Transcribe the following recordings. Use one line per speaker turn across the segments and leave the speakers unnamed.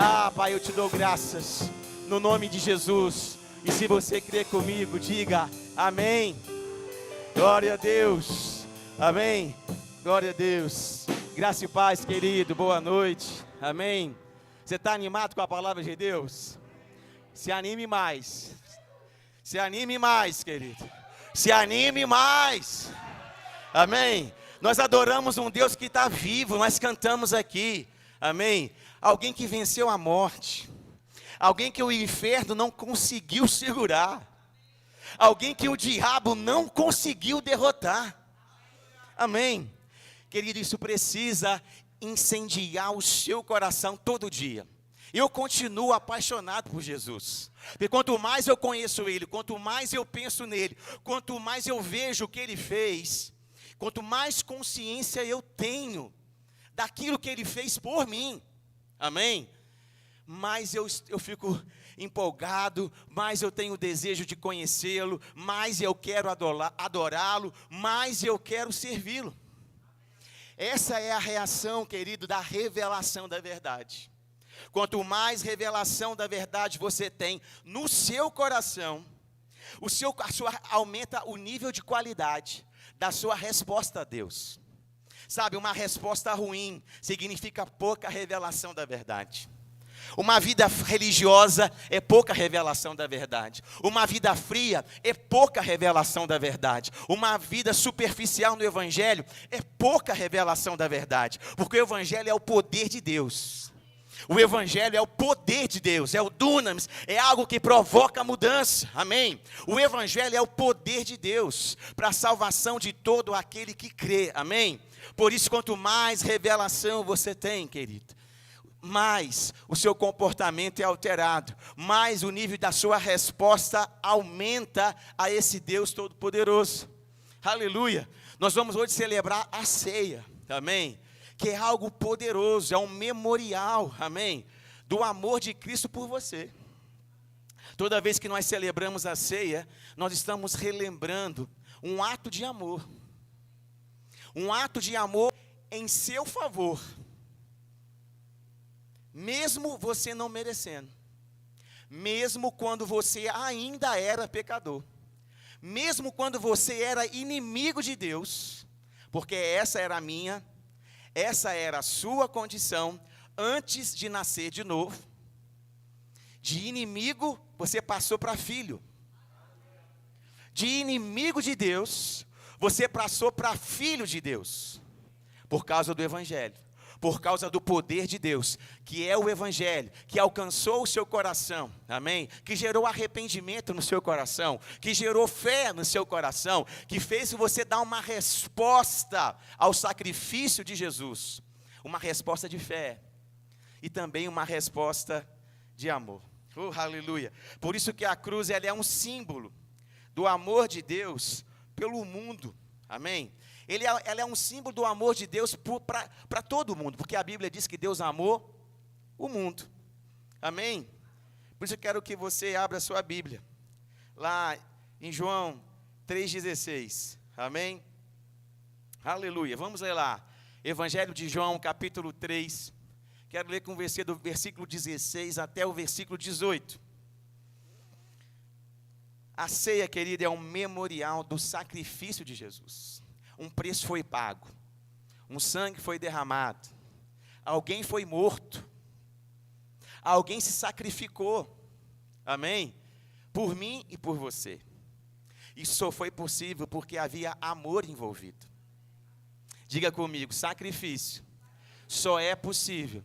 Ah, Pai, eu te dou graças no nome de Jesus. E se você crer comigo, diga amém. Glória a Deus. Amém. Glória a Deus. Graça e paz, querido. Boa noite. Amém. Você está animado com a palavra de Deus? Se anime mais. Se anime mais, querido. Se anime mais. Amém. Nós adoramos um Deus que está vivo. Nós cantamos aqui. Amém. Alguém que venceu a morte. Alguém que o inferno não conseguiu segurar. Alguém que o diabo não conseguiu derrotar. Amém. Querido, isso precisa incendiar o seu coração todo dia. Eu continuo apaixonado por Jesus. Porque quanto mais eu conheço Ele, quanto mais eu penso nele, quanto mais eu vejo o que Ele fez, quanto mais consciência eu tenho daquilo que Ele fez por mim. Amém? Mais eu fico empolgado, mais eu tenho desejo de conhecê-lo, mais eu quero adorá-lo, mais eu quero servi-lo. Essa é a reação, querido, da revelação da verdade. Quanto mais revelação da verdade você tem no seu coração, aumenta o nível de qualidade da sua resposta a Deus. Sabe, uma resposta ruim significa pouca revelação da verdade. Uma vida religiosa é pouca revelação da verdade. Uma vida fria é pouca revelação da verdade. Uma vida superficial no Evangelho é pouca revelação da verdade. Porque o Evangelho é o poder de Deus. O Evangelho é o poder de Deus, é o dunamis, é algo que provoca mudança, amém? O Evangelho é o poder de Deus para a salvação de todo aquele que crê, amém? Por isso, quanto mais revelação você tem, querido, mais o seu comportamento é alterado, mais o nível da sua resposta aumenta a esse Deus Todo-Poderoso. Aleluia! Nós vamos hoje celebrar a ceia, amém? Que é algo poderoso, é um memorial, amém? Do amor de Cristo por você. Toda vez que nós celebramos a ceia, nós estamos relembrando um ato de amor. Um ato de amor em seu favor. Mesmo você não merecendo. Mesmo quando você ainda era pecador. Mesmo quando você era inimigo de Deus. Porque essa era a sua condição antes de nascer de novo. De inimigo, você passou para filho. De inimigo de Deus, você passou para filho de Deus. Por causa do Evangelho. Por causa do poder de Deus, que é o Evangelho, que alcançou o seu coração, amém? Que gerou arrependimento no seu coração, que gerou fé no seu coração, que fez você dar uma resposta ao sacrifício de Jesus, uma resposta de fé, e também uma resposta de amor, aleluia. Por isso que a cruz, ela é um símbolo do amor de Deus pelo mundo, amém? Ela é um símbolo do amor de Deus para todo mundo, porque a Bíblia diz que Deus amou o mundo, amém? Por isso eu quero que você abra a sua Bíblia, lá em João 3,16, amém? Aleluia, vamos ler lá, Evangelho de João, capítulo 3, quero ler com você do versículo 16 até o versículo 18. A ceia, querida, é um memorial do sacrifício de Jesus. Um preço foi pago, um sangue foi derramado, alguém foi morto, alguém se sacrificou, amém? Por mim e por você. Isso só foi possível porque havia amor envolvido. Diga comigo, sacrifício só é possível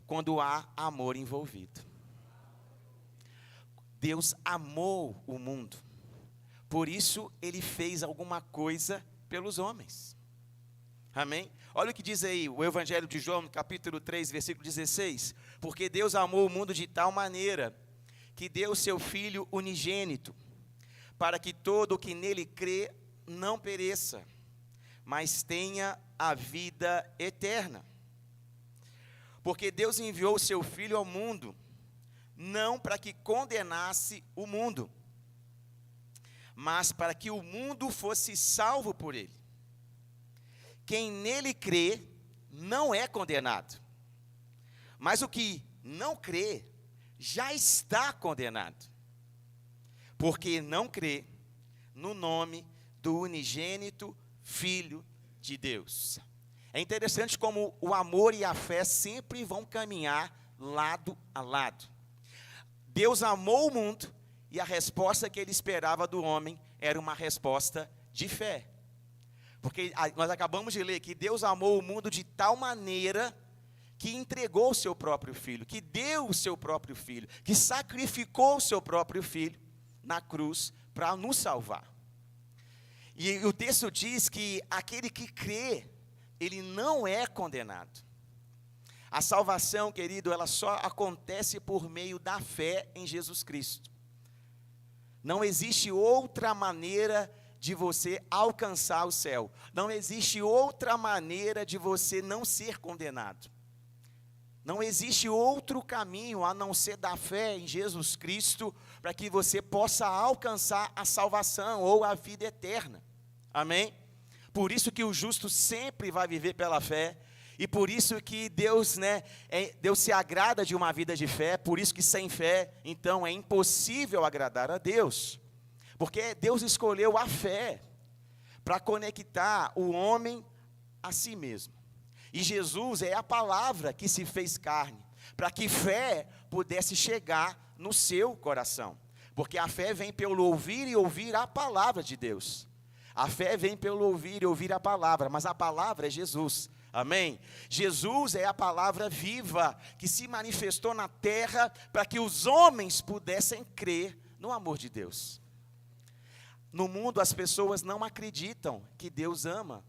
quando há amor envolvido. Deus amou o mundo. Por isso, Ele fez alguma coisa pelos homens. Amém? Olha o que diz aí, o Evangelho de João, capítulo 3, versículo 16. Porque Deus amou o mundo de tal maneira, que deu o seu Filho unigênito, para que todo o que nele crê não pereça, mas tenha a vida eterna. Porque Deus enviou o seu Filho ao mundo, não para que condenasse o mundo, mas para que o mundo fosse salvo por ele. Quem nele crê não é condenado, Mas o que não crê, já está condenado, porque não crê no nome do unigênito Filho de Deus. É interessante como o amor e a fé sempre vão caminhar lado a lado. Deus amou o mundo e a resposta que ele esperava do homem era uma resposta de fé. Porque nós acabamos de ler que Deus amou o mundo de tal maneira que entregou o seu próprio filho, que deu o seu próprio filho, que sacrificou o seu próprio filho na cruz para nos salvar. E o texto diz que aquele que crê, ele não é condenado. A salvação, querido, ela só acontece por meio da fé em Jesus Cristo. Não existe outra maneira de você alcançar o céu. Não existe outra maneira de você não ser condenado. Não existe outro caminho a não ser da fé em Jesus Cristo para que você possa alcançar a salvação ou a vida eterna. Amém? Por isso que o justo sempre vai viver pela fé. E por isso que Deus se agrada de uma vida de fé. Por isso que sem fé, então, é impossível agradar a Deus. Porque Deus escolheu a fé para conectar o homem a si mesmo. E Jesus é a palavra que se fez carne, para que fé pudesse chegar no seu coração. Porque a fé vem pelo ouvir e ouvir a palavra de Deus. A fé vem pelo ouvir e ouvir a palavra, mas a palavra é Jesus. Amém? Jesus é a palavra viva que se manifestou na terra para que os homens pudessem crer no amor de Deus. No mundo as pessoas não acreditam que Deus ama.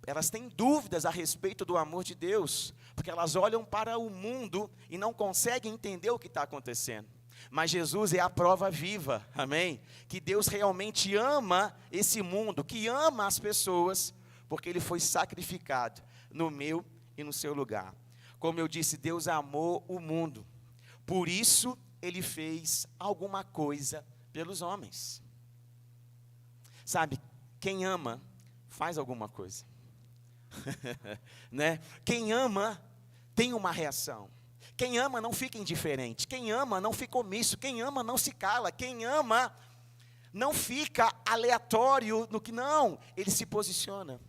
Elas têm dúvidas a respeito do amor de Deus, porque elas olham para o mundo e não conseguem entender o que está acontecendo. Mas Jesus é a prova viva, amém? Que Deus realmente ama esse mundo, que ama as pessoas, porque Ele foi sacrificado no meu e no seu lugar. Como eu disse, Deus amou o mundo, por isso Ele fez alguma coisa pelos homens. Sabe, quem ama, faz alguma coisa. Né? Quem ama, tem uma reação. Quem ama não fica indiferente. Quem ama não fica omisso. Quem ama não se cala. Quem ama não fica aleatório no que não. Ele se posiciona.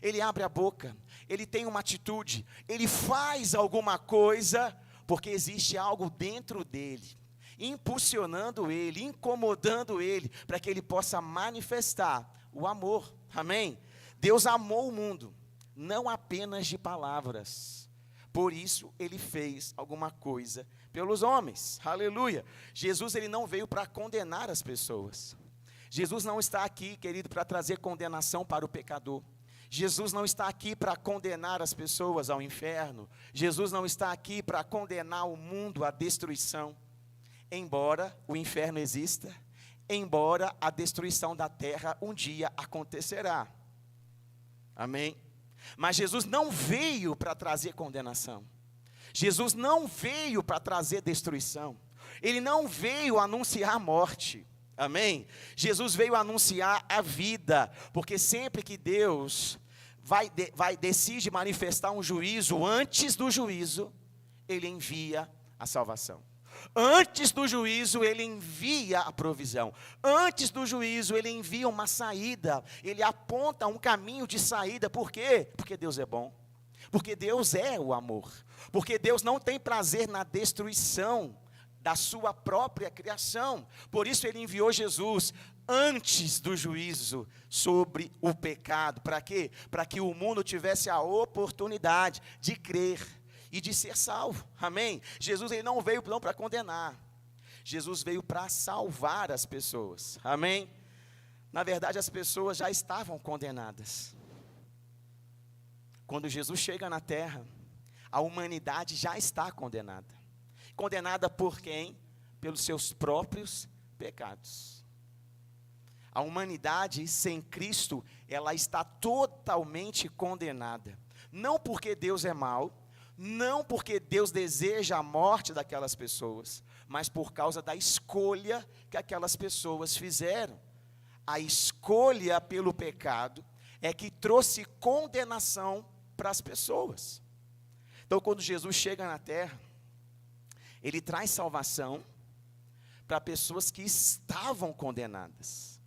Ele abre a boca. Ele tem uma atitude. Ele faz alguma coisa, porque existe algo dentro dele, impulsionando ele, incomodando ele, para que ele possa manifestar o amor. Amém? Deus amou o mundo, não apenas de palavras. Por isso ele fez alguma coisa pelos homens. Aleluia. Jesus, ele não veio para condenar as pessoas. Jesus não está aqui, querido, para trazer condenação para o pecador. Jesus não está aqui para condenar as pessoas ao inferno. Jesus não está aqui para condenar o mundo à destruição. Embora o inferno exista, embora a destruição da terra um dia acontecerá. Amém? Mas Jesus não veio para trazer condenação. Jesus não veio para trazer destruição. Ele não veio anunciar a morte. Amém? Jesus veio anunciar a vida, porque sempre que Deus decide manifestar um juízo, antes do juízo, Ele envia a salvação. Antes do juízo, Ele envia a provisão. Antes do juízo, Ele envia uma saída. Ele aponta um caminho de saída. Por quê? Porque Deus é bom. Porque Deus é o amor. Porque Deus não tem prazer na destruição da sua própria criação. Por isso Ele enviou Jesus antes do juízo sobre o pecado. Para quê? Para que o mundo tivesse a oportunidade de crer e de ser salvo. Amém? Jesus, ele não veio não para condenar. Jesus veio para salvar as pessoas. Amém? Na verdade, as pessoas já estavam condenadas. Quando Jesus chega na terra, a humanidade já está condenada. Condenada por quem? Pelos seus próprios pecados. A humanidade sem Cristo, ela está totalmente condenada. Não porque Deus é mau, não porque Deus deseja a morte daquelas pessoas, mas por causa da escolha que aquelas pessoas fizeram. A escolha pelo pecado é que trouxe condenação para as pessoas. Então, quando Jesus chega na terra, ele traz salvação para pessoas que estavam condenadas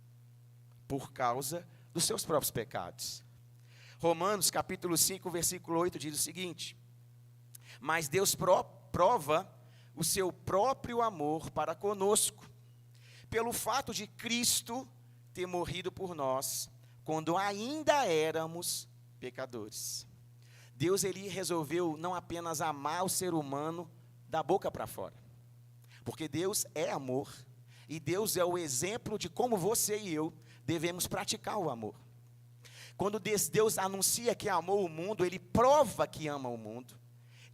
por causa dos seus próprios pecados. Romanos capítulo 5, versículo 8 diz o seguinte: mas Deus prova o seu próprio amor para conosco, pelo fato de Cristo ter morrido por nós, quando ainda éramos pecadores. Deus, ele resolveu não apenas amar o ser humano da boca para fora, porque Deus é amor, e Deus é o exemplo de como você e eu devemos praticar o amor. Quando Deus anuncia que amou o mundo, ele prova que ama o mundo,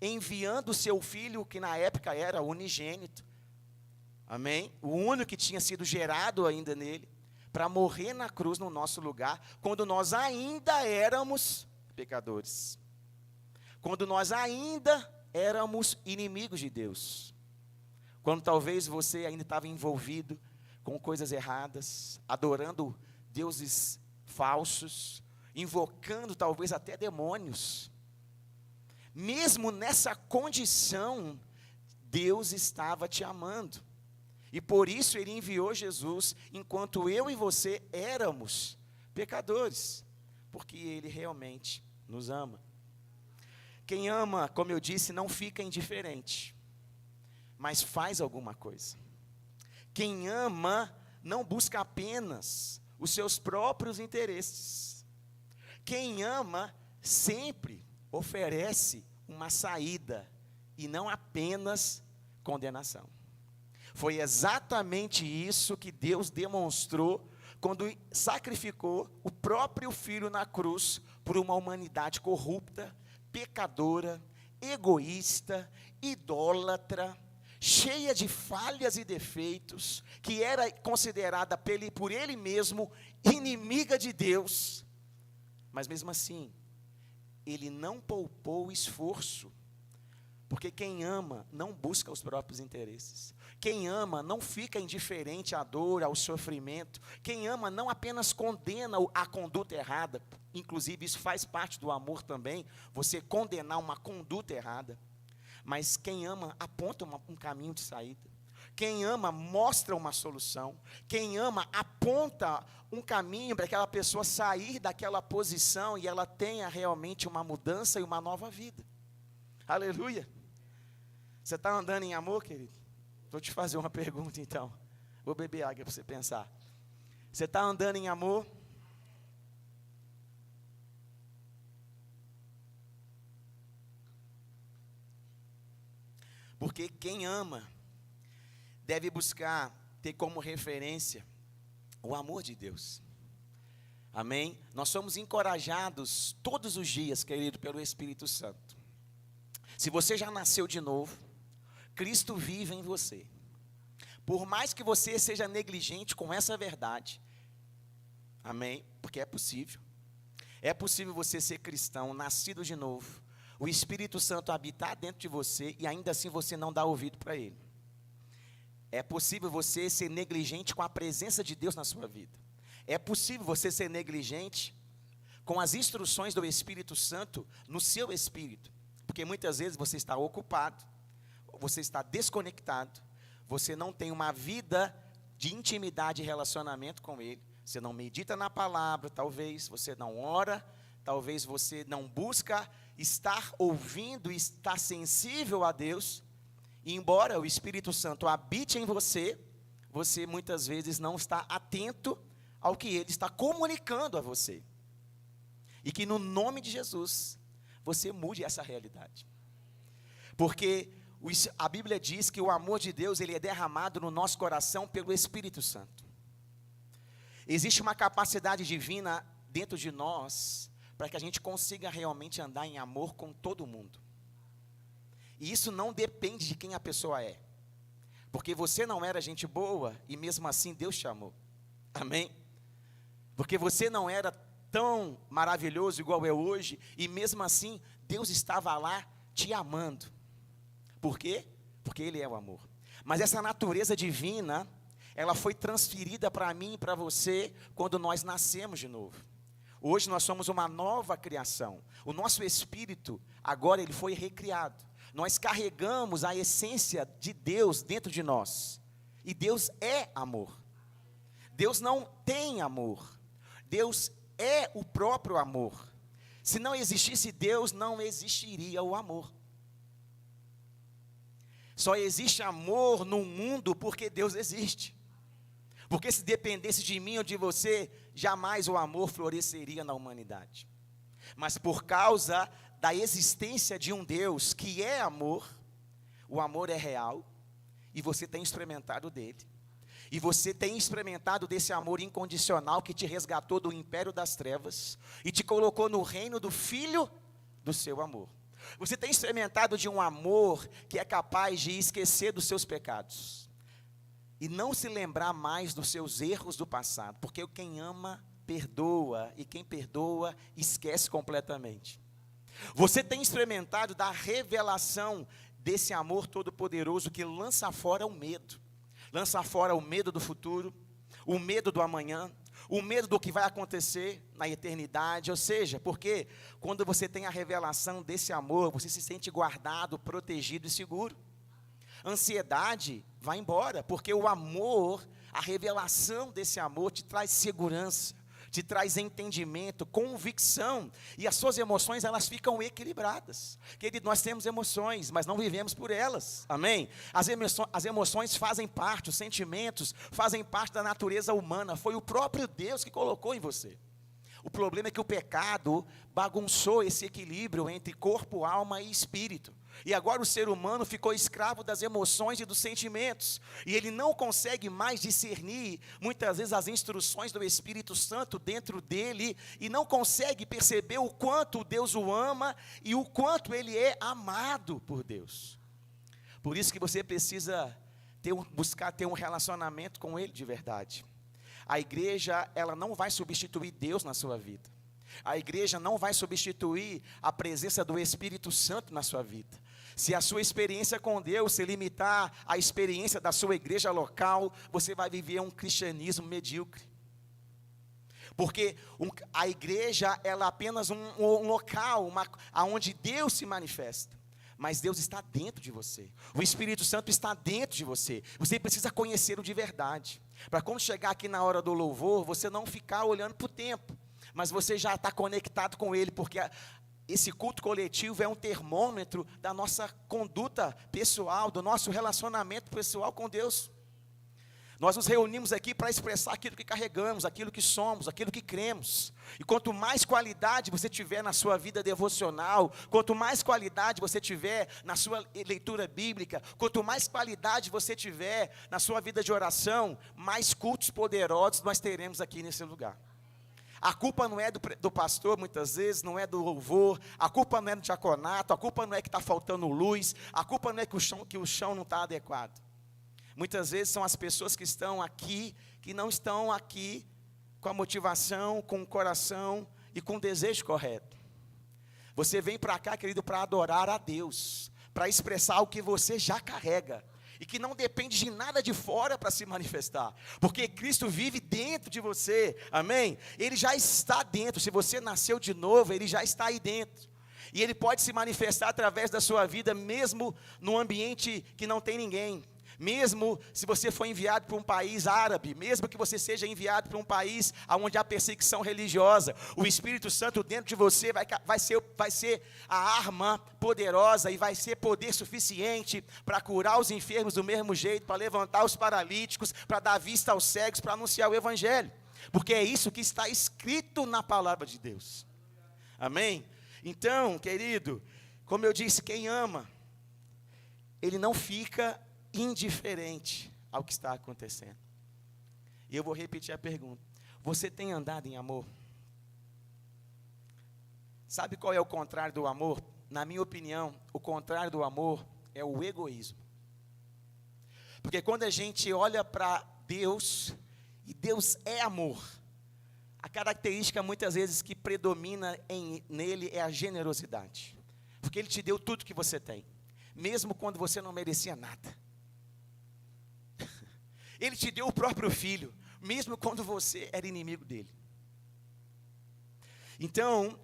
enviando o seu filho, que na época era unigênito, amém? O único que tinha sido gerado ainda nele, para morrer na cruz no nosso lugar, quando nós ainda éramos pecadores, quando nós ainda éramos inimigos de Deus, quando talvez você ainda estava envolvido com coisas erradas, adorando deuses falsos, invocando talvez até demônios. Mesmo nessa condição, Deus estava te amando, e por isso ele enviou Jesus, enquanto eu e você éramos pecadores, porque ele realmente nos ama. Quem ama, como eu disse, não fica indiferente, mas faz alguma coisa. Quem ama não busca apenas os seus próprios interesses. Quem ama sempre oferece uma saída e não apenas condenação. Foi exatamente isso que Deus demonstrou quando sacrificou o próprio Filho na cruz por uma humanidade corrupta, pecadora, egoísta, idólatra, cheia de falhas e defeitos, que era considerada por ele mesmo inimiga de Deus, mas mesmo assim, ele não poupou esforço, porque quem ama não busca os próprios interesses. Quem ama não fica indiferente à dor, ao sofrimento. Quem ama não apenas condena a conduta errada, inclusive isso faz parte do amor também, você condenar uma conduta errada. Mas quem ama aponta um caminho de saída. Quem ama mostra uma solução. Quem ama aponta um caminho para aquela pessoa sair daquela posição e ela tenha realmente uma mudança e uma nova vida. Aleluia. Você está andando em amor, querido? Vou te fazer uma pergunta então. Vou beber água para você pensar. Você está andando em amor? Porque quem ama deve buscar ter como referência o amor de Deus. Amém? Nós somos encorajados todos os dias, querido, pelo Espírito Santo. Se você já nasceu de novo, Cristo vive em você. Por mais que você seja negligente com essa verdade, amém? Porque é possível. É possível você ser cristão, nascido de novo, o Espírito Santo habitar dentro de você e ainda assim você não dá ouvido para ele. É possível você ser negligente com a presença de Deus na sua vida. É possível você ser negligente com as instruções do Espírito Santo no seu espírito. Porque muitas vezes você está ocupado, você está desconectado, você não tem uma vida de intimidade e relacionamento com ele. Você não medita na palavra, talvez você não ora, talvez você não busca estar ouvindo, estar sensível a Deus. E embora o Espírito Santo habite em você, você muitas vezes não está atento ao que ele está comunicando a você. E que no nome de Jesus, você mude essa realidade. Porque a Bíblia diz que o amor de Deus, ele é derramado no nosso coração pelo Espírito Santo. Existe uma capacidade divina dentro de nós, para que a gente consiga realmente andar em amor com todo mundo. E isso não depende de quem a pessoa é. Porque você não era gente boa, e mesmo assim Deus te amou. Amém? Porque você não era tão maravilhoso igual é hoje, e mesmo assim Deus estava lá te amando. Por quê? Porque Ele é o amor. Mas essa natureza divina, ela foi transferida para mim e para você quando nós nascemos de novo. Hoje nós somos uma nova criação. O nosso espírito, agora ele foi recriado. Nós carregamos a essência de Deus dentro de nós. E Deus é amor. Deus não tem amor. Deus é o próprio amor. Se não existisse Deus, não existiria o amor. Só existe amor no mundo porque Deus existe. Porque se dependesse de mim ou de você, jamais o amor floresceria na humanidade. Mas por causa da existência de um Deus que é amor, o amor é real, e você tem experimentado dele. E você tem experimentado desse amor incondicional que te resgatou do império das trevas e te colocou no reino do Filho do seu amor. Você tem experimentado de um amor que é capaz de esquecer dos seus pecados e não se lembrar mais dos seus erros do passado, porque quem ama, perdoa, e quem perdoa, esquece completamente. Você tem experimentado da revelação desse amor todo-poderoso que lança fora o medo. Lança fora o medo do futuro, o medo do amanhã, o medo do que vai acontecer na eternidade. Ou seja, porque quando você tem a revelação desse amor, você se sente guardado, protegido e seguro. Ansiedade vai embora, porque o amor, a revelação desse amor te traz segurança, te traz entendimento, convicção, e as suas emoções, elas ficam equilibradas. Querido, nós temos emoções, mas não vivemos por elas, amém? As emoções fazem parte, os sentimentos fazem parte da natureza humana, foi o próprio Deus que colocou em você. O problema é que o pecado bagunçou esse equilíbrio entre corpo, alma e espírito. E agora o ser humano ficou escravo das emoções e dos sentimentos. E ele não consegue mais discernir, muitas vezes, as instruções do Espírito Santo dentro dele. E não consegue perceber o quanto Deus o ama e o quanto ele é amado por Deus. Por isso que você precisa buscar ter um relacionamento com ele de verdade. A igreja, ela não vai substituir Deus na sua vida. A igreja não vai substituir a presença do Espírito Santo na sua vida. Se a sua experiência com Deus se limitar à experiência da sua igreja local, você vai viver um cristianismo medíocre. Porque a igreja, ela é apenas um local onde Deus se manifesta. Mas Deus está dentro de você. O Espírito Santo está dentro de você. Você precisa conhecê-lo de verdade. Para quando chegar aqui na hora do louvor, você não ficar olhando para o tempo. Mas você já está conectado com Ele, porque esse culto coletivo é um termômetro da nossa conduta pessoal, do nosso relacionamento pessoal com Deus. Nós nos reunimos aqui para expressar aquilo que carregamos, aquilo que somos, aquilo que cremos. E quanto mais qualidade você tiver na sua vida devocional, quanto mais qualidade você tiver na sua leitura bíblica, quanto mais qualidade você tiver na sua vida de oração, mais cultos poderosos nós teremos aqui nesse lugar. A culpa não é do pastor, muitas vezes, não é do louvor, a culpa não é do diaconato, a culpa não é que está faltando luz, a culpa não é que o chão não está adequado. Muitas vezes são as pessoas que estão aqui, que não estão aqui com a motivação, com o coração e com o desejo correto. Você vem para cá, querido, para adorar a Deus, para expressar o que você já carrega. E que não depende de nada de fora para se manifestar. Porque Cristo vive dentro de você, amém? Ele já está dentro, se você nasceu de novo, Ele já está aí dentro. E Ele pode se manifestar através da sua vida, mesmo num ambiente que não tem ninguém. Mesmo se você for enviado para um país árabe, mesmo que você seja enviado para um país onde há perseguição religiosa, o Espírito Santo dentro de você vai ser a arma poderosa e vai ser poder suficiente para curar os enfermos do mesmo jeito, para levantar os paralíticos, para dar vista aos cegos, para anunciar o Evangelho, porque é isso que está escrito na palavra de Deus, amém? Então, querido, como eu disse, quem ama, ele não fica indiferente ao que está acontecendo. E eu vou repetir a pergunta: você tem andado em amor? Sabe qual é o contrário do amor? Na minha opinião, o contrário do amor é o egoísmo. Porque quando a gente olha para Deus, e Deus é amor, a característica muitas vezes que predomina nele é a generosidade. Porque Ele te deu tudo que você tem, mesmo quando você não merecia nada. Ele te deu o próprio Filho, mesmo quando você era inimigo dele. Então,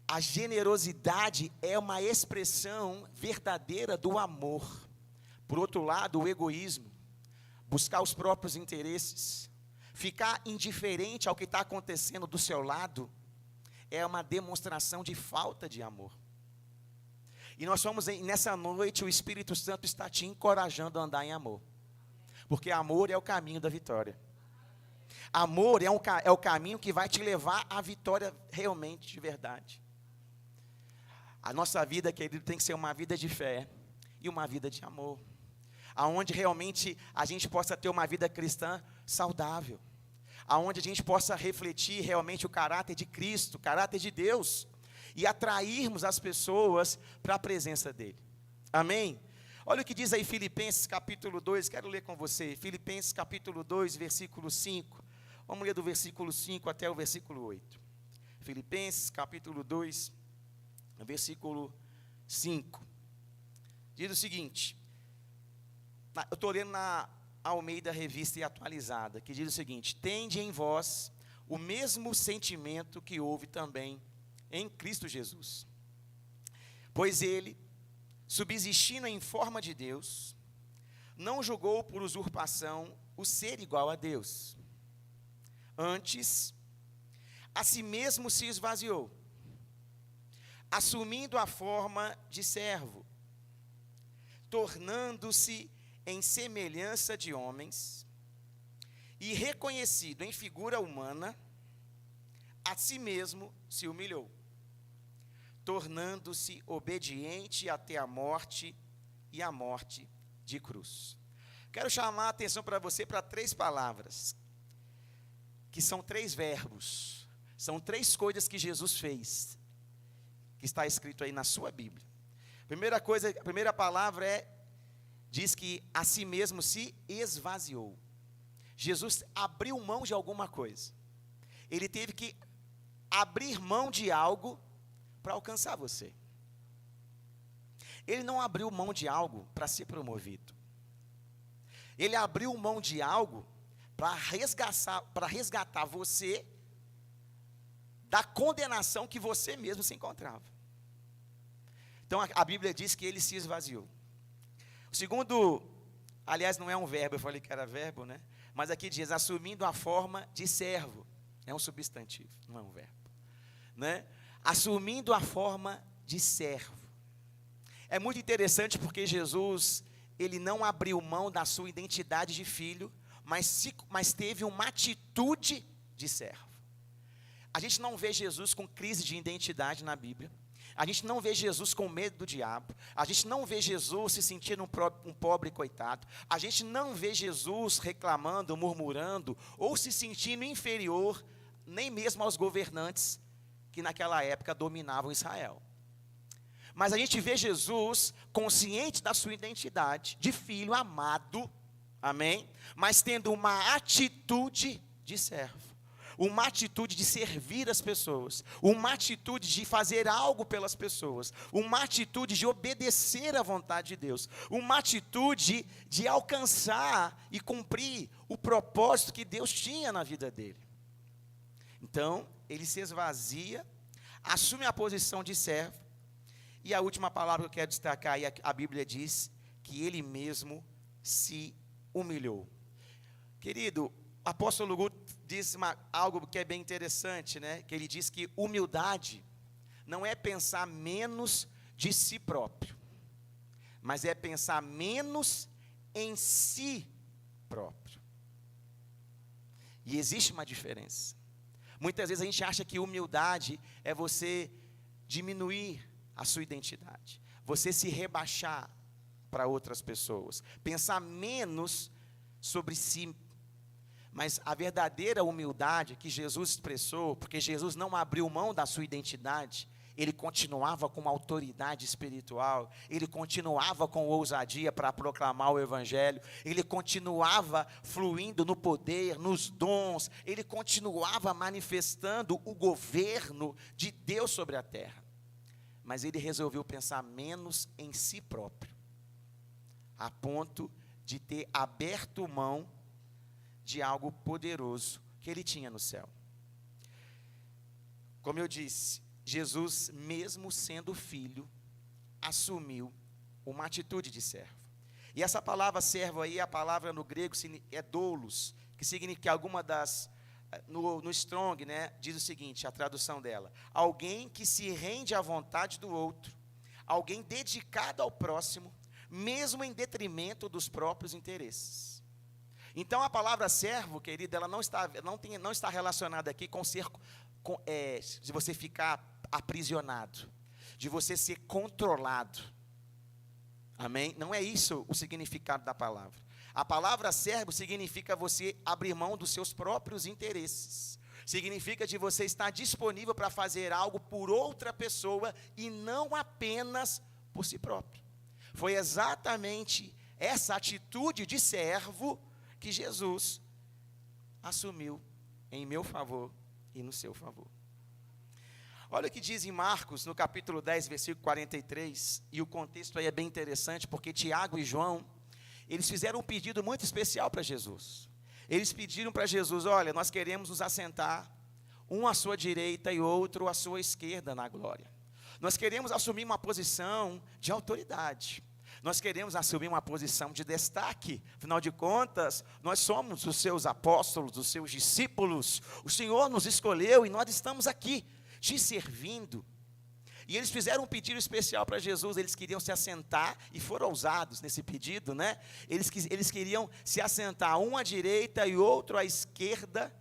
a generosidade é uma expressão verdadeira do amor. Por outro lado, o egoísmo, buscar os próprios interesses, ficar indiferente ao que está acontecendo do seu lado, é uma demonstração de falta de amor. E nós nessa noite, o Espírito Santo está te encorajando a andar em amor. Porque amor é o caminho da vitória. Amor é o caminho que vai te levar à vitória realmente, de verdade. A nossa vida, querido, tem que ser uma vida de fé e uma vida de amor. Aonde realmente a gente possa ter uma vida cristã saudável. Aonde a gente possa refletir realmente o caráter de Cristo, o caráter de Deus. E atrairmos as pessoas para a presença dEle. Amém? Olha o que diz aí Filipenses capítulo 2, quero ler com você. Filipenses capítulo 2, versículo 5. Vamos ler do versículo 5 até o versículo 8. Filipenses capítulo 2, versículo 5. Diz o seguinte, eu estou lendo na Almeida Revista e Atualizada, que diz o seguinte: tende em vós o mesmo sentimento que houve também em Cristo Jesus. Pois ele, subsistindo em forma de Deus, não julgou por usurpação o ser igual a Deus. Antes, a si mesmo se esvaziou, assumindo a forma de servo, tornando-se em semelhança de homens, e reconhecido em figura humana, a si mesmo se humilhou, tornando-se obediente até a morte, e a morte de cruz. Quero chamar a atenção para você para 3 palavras, que são 3 verbos, são 3 coisas que Jesus fez, que está escrito aí na sua Bíblia. A primeira palavra diz que a si mesmo se esvaziou. Jesus abriu mão de alguma coisa. Ele teve que abrir mão de algo para alcançar você. Ele não abriu mão de algo para ser promovido. Ele abriu mão de algo para resgatar você da condenação que você mesmo se encontrava. Então a Bíblia diz que ele se esvaziou. O segundo, aliás, não é um verbo, eu falei que era verbo, né? Mas aqui diz, assumindo a forma de servo. É um substantivo, não é um verbo, né? Assumindo a forma de servo. É muito interessante porque Jesus, ele não abriu mão da sua identidade de filho, mas teve uma atitude de servo. A gente não vê Jesus com crise de identidade na Bíblia. A gente não vê Jesus com medo do diabo. A gente não vê Jesus se sentindo um pobre coitado. A gente não vê Jesus reclamando, murmurando, ou se sentindo inferior, nem mesmo aos governantes que naquela época dominavam Israel. Mas a gente vê Jesus consciente da sua identidade, de filho amado, amém? Mas tendo uma atitude de servo. Uma atitude de servir as pessoas, uma atitude de fazer algo pelas pessoas, uma atitude de obedecer à vontade de Deus, uma atitude de alcançar e cumprir o propósito que Deus tinha na vida dele. Então, ele se esvazia, assume a posição de servo, e a última palavra que eu quero destacar aí, a Bíblia diz que ele mesmo se humilhou. Querido, o apóstolo Guto diz algo que é bem interessante, né? Que ele diz que humildade não é pensar menos de si próprio, mas é pensar menos em si próprio. E existe uma diferença. Muitas vezes a gente acha que humildade é você diminuir a sua identidade, você se rebaixar para outras pessoas, pensar menos sobre si. Mas a verdadeira humildade que Jesus expressou, porque Jesus não abriu mão da sua identidade, ele continuava com autoridade espiritual, ele continuava com ousadia para proclamar o Evangelho, ele continuava fluindo no poder, nos dons, ele continuava manifestando o governo de Deus sobre a terra. Mas ele resolveu pensar menos em si próprio, a ponto de ter aberto mão de algo poderoso que ele tinha no céu. Como eu disse, Jesus, mesmo sendo filho, assumiu uma atitude de servo. E essa palavra servo aí, a palavra no grego é doulos, que significa alguma das, no Strong, né, diz o seguinte, a tradução dela: alguém que se rende à vontade do outro, alguém dedicado ao próximo, mesmo em detrimento dos próprios interesses. Então a palavra servo, querido, ela não está relacionada aqui com ser, de você ficar aprisionado, de você ser controlado. Amém? Não é isso o significado da palavra. A palavra servo significa você abrir mão dos seus próprios interesses. Significa de você estar disponível para fazer algo por outra pessoa e não apenas por si próprio. Foi exatamente essa atitude de servo que Jesus assumiu em meu favor e no seu favor. Olha o que diz em Marcos, no capítulo 10, versículo 43, e o contexto aí é bem interessante, porque Tiago e João, eles fizeram um pedido muito especial para Jesus. Eles pediram para Jesus: olha, nós queremos nos assentar, um à sua direita e outro à sua esquerda na glória. Nós queremos assumir uma posição de autoridade. Nós queremos assumir uma posição de destaque. Afinal de contas, nós somos os seus apóstolos, os seus discípulos. O Senhor nos escolheu e nós estamos aqui te servindo. E eles fizeram um pedido especial para Jesus. Eles queriam se assentar, e foram ousados nesse pedido, né? Eles queriam se assentar, um à direita e outro à esquerda,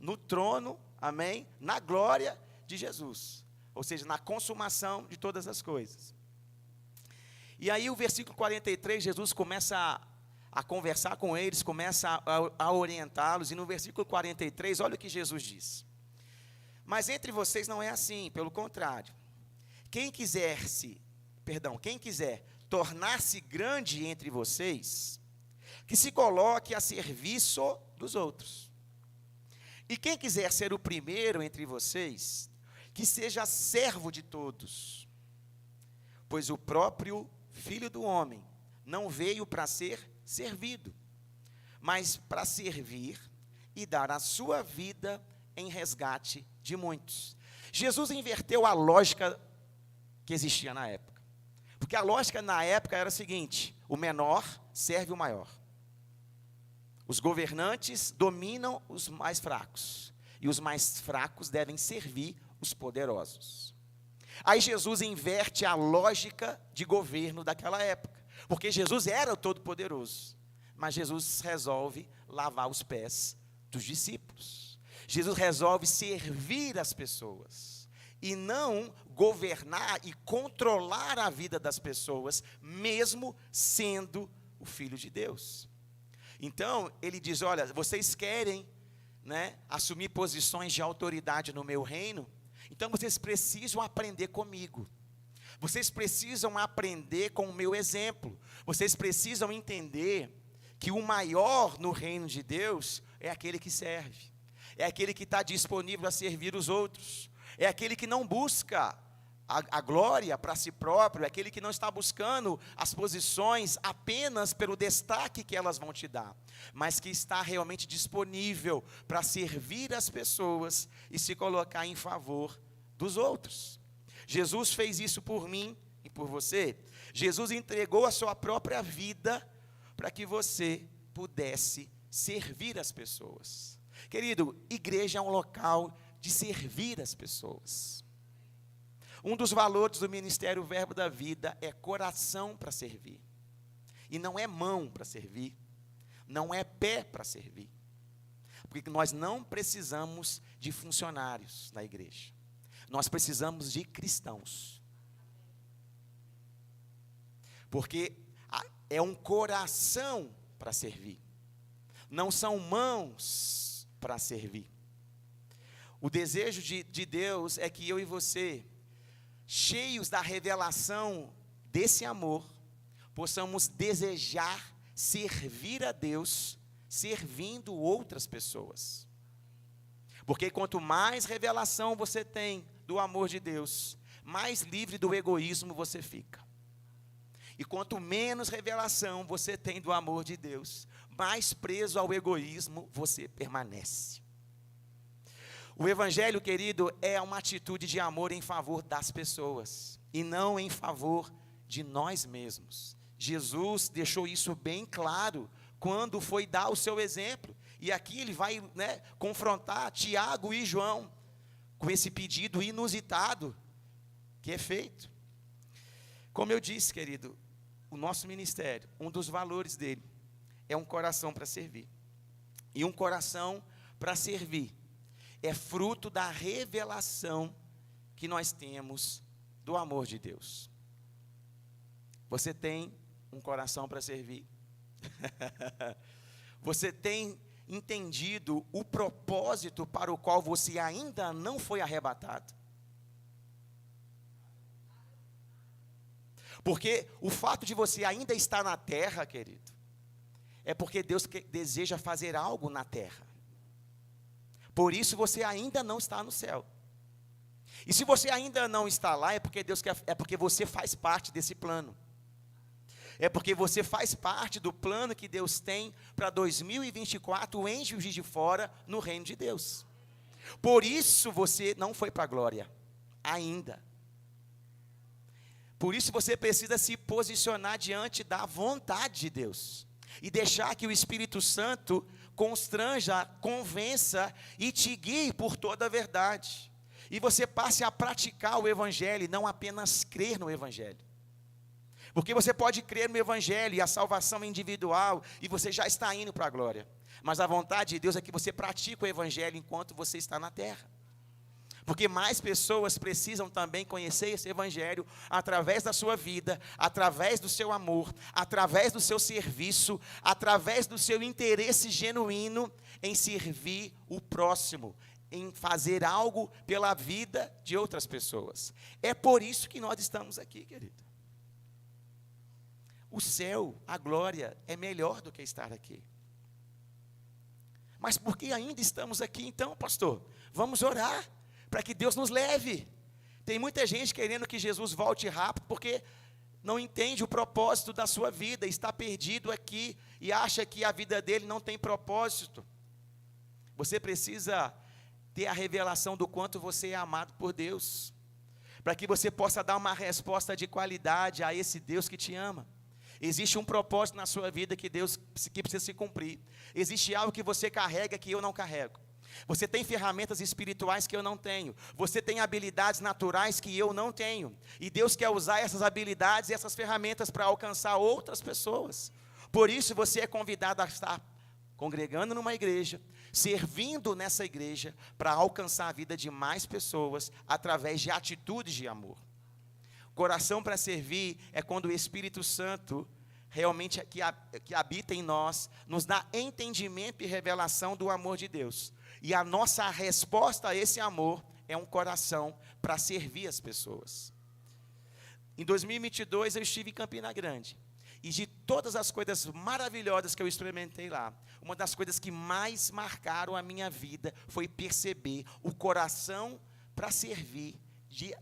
no trono, amém? Na glória de Jesus, ou seja, na consumação de todas as coisas. E aí o versículo 43, Jesus começa a conversar com eles, começa a orientá-los, e no versículo 43, olha o que Jesus diz: mas entre vocês não é assim, pelo contrário, quem quiser tornar-se grande entre vocês, que se coloque a serviço dos outros. E quem quiser ser o primeiro entre vocês, que seja servo de todos. Pois o próprio Filho do Homem não veio para ser servido, mas para servir e dar a sua vida em resgate de muitos. Jesus inverteu a lógica que existia na época, porque a lógica na época era a seguinte: o menor serve o maior. Os governantes dominam os mais fracos, e os mais fracos devem servir os poderosos. Aí Jesus inverte a lógica de governo daquela época, porque Jesus era o Todo-Poderoso, mas Jesus resolve lavar os pés dos discípulos. Jesus resolve servir as pessoas, e não governar e controlar a vida das pessoas, mesmo sendo o Filho de Deus. Então, ele diz: olha, vocês querem, né, assumir posições de autoridade no meu reino? Então vocês precisam aprender comigo. Vocês precisam aprender com o meu exemplo. Vocês precisam entender que o maior no reino de Deus é aquele que serve. É aquele que está disponível a servir os outros. É aquele que não busca a glória para si próprio. É aquele que não está buscando as posições apenas pelo destaque que elas vão te dar, mas que está realmente disponível para servir as pessoas e se colocar em favor dos outros. Jesus fez isso por mim e por você. Jesus entregou a sua própria vida para que você pudesse servir as pessoas. Querido, igreja é um local de servir as pessoas. Um dos valores do Ministério Verbo da Vida é coração para servir. E não é mão para servir, não é pé para servir. Porque nós não precisamos de funcionários na igreja. Nós precisamos de cristãos. Porque é um coração para servir. Não são mãos para servir. O desejo de Deus é que eu e você, cheios da revelação desse amor, possamos desejar servir a Deus, servindo outras pessoas. Porque quanto mais revelação você tem do amor de Deus, mais livre do egoísmo você fica. E quanto menos revelação você tem do amor de Deus, mais preso ao egoísmo você permanece. O evangelho, querido, é uma atitude de amor em favor das pessoas e não em favor de nós mesmos. Jesus deixou isso bem claro quando foi dar o seu exemplo. E aqui ele vai, confrontar Tiago e João com esse pedido inusitado que é feito. Como eu disse, querido, o nosso ministério, um dos valores dele é um coração para servir. E um coração para servir é fruto da revelação que nós temos do amor de Deus. Você tem um coração para servir? Você tem entendido o propósito para o qual você ainda não foi arrebatado? Porque o fato de você ainda estar na terra, querido, é porque Deus deseja fazer algo na terra. Por isso você ainda não está no céu. E se você ainda não está lá, é porque você faz parte desse plano. É porque você faz parte do plano que Deus tem para 2024 em Juiz de Fora, no reino de Deus. Por isso você não foi para a glória ainda. Por isso você precisa se posicionar diante da vontade de Deus e deixar que o Espírito Santo constranja, convença e te guie por toda a verdade. E você passe a praticar o Evangelho e não apenas crer no Evangelho. Porque você pode crer no Evangelho e a salvação individual e você já está indo para a glória. Mas a vontade de Deus é que você pratique o Evangelho enquanto você está na terra. Porque mais pessoas precisam também conhecer esse Evangelho através da sua vida, através do seu amor, através do seu serviço, através do seu interesse genuíno em servir o próximo, em fazer algo pela vida de outras pessoas. É por isso que nós estamos aqui, querido. O céu, a glória, é melhor do que estar aqui. Mas por que ainda estamos aqui então, pastor? Vamos orar para que Deus nos leve. Tem muita gente querendo que Jesus volte rápido, porque não entende o propósito da sua vida, está perdido aqui, e acha que a vida dele não tem propósito. Você precisa ter a revelação do quanto você é amado por Deus, para que você possa dar uma resposta de qualidade a esse Deus que te ama. Existe um propósito na sua vida que precisa se cumprir. Existe algo que você carrega que eu não carrego. Você tem ferramentas espirituais que eu não tenho. Você tem habilidades naturais que eu não tenho. E Deus quer usar essas habilidades e essas ferramentas para alcançar outras pessoas. Por isso você é convidado a estar congregando numa igreja, servindo nessa igreja, para alcançar a vida de mais pessoas através de atitudes de amor. Coração para servir é quando o Espírito Santo realmente que habita em nós, nos dá entendimento e revelação do amor de Deus. E a nossa resposta a esse amor é um coração para servir as pessoas. Em 2022 eu estive em Campina Grande. E de todas as coisas maravilhosas que eu experimentei lá, uma das coisas que mais marcaram a minha vida foi perceber o coração para servir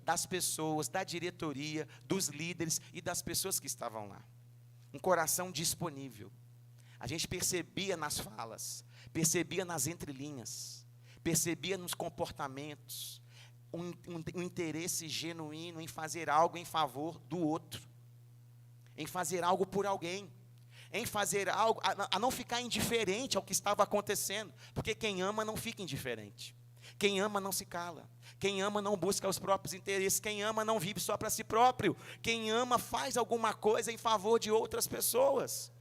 das pessoas, da diretoria, dos líderes e das pessoas que estavam lá. Um coração disponível. A gente percebia nas falas, percebia nas entrelinhas, percebia nos comportamentos, um interesse genuíno em fazer algo em favor do outro, em fazer algo por alguém, em fazer algo, a não ficar indiferente ao que estava acontecendo, porque quem ama não fica indiferente. Quem ama não se cala. Quem ama não busca os próprios interesses. Quem ama não vive só para si próprio. Quem ama faz alguma coisa em favor de outras pessoas.